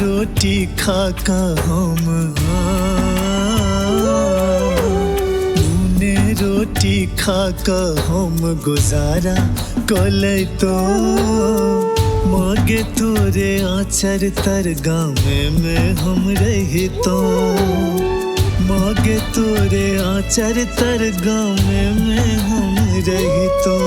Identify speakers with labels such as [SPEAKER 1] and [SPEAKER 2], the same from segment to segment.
[SPEAKER 1] रोटी खाका हम नूने रोटी खाका हम गुजारा कलै तो मागे तोरे आचर तर गाँव में हम रही तो मागे तोरे आचर तर गाँव में हम रही तो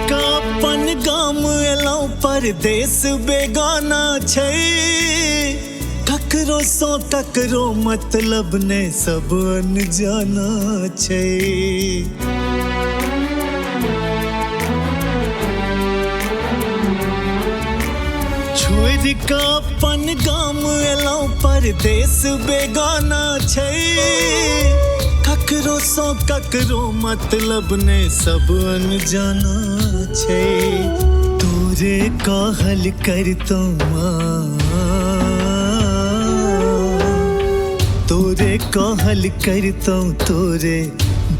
[SPEAKER 1] का अपन गाम एलौ परदेश बेगाना छै ककरो सो ककरो मतलब ने सब अनजाना छै छोड़ का अपन गाम एलौ परदेश बेगाना छै ककरो सो ककरो मतलब ने सब अनजाना छै तोरे कहल करतो तोरे कहल करतो तोरे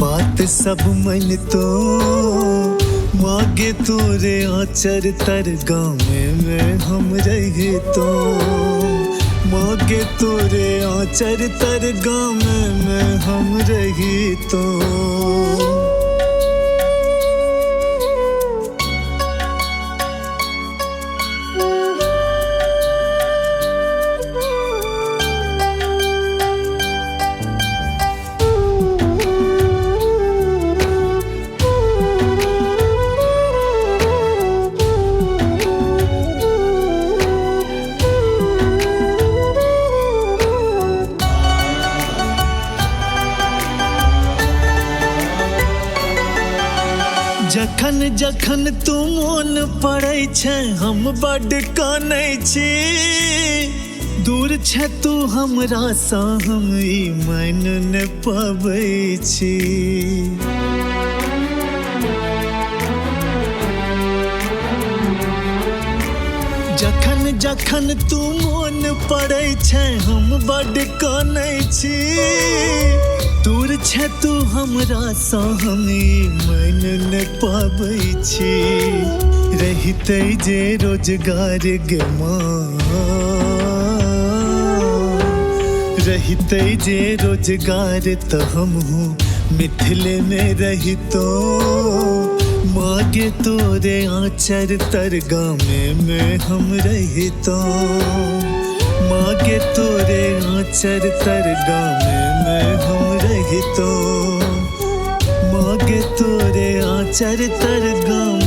[SPEAKER 1] बात सब मन तो मागे तोरे आचर तर गाँव में हम रही तो मागे तोरे आचर तर गाँव में हम रही तो जखन जखन तू मोन पड़ै छै हम बड कानै छी दूर छै तू हमरा सा हम ई मान न पाबै छी जखन जखन तू मोन पड़ै छै हम बड कानै छी दूर छै तू हमरा सा हम मान न पाबै छी रहितै जे रोजगार गे माँ रहितै जे रोजगार तो हमहूँ मिथिले में रहितो मागे तोरे आचर तर गाँव में हम रहितो मागे तोरे आचर तर गाँव में हम रहितो मागे तोरे आचर तर गाँव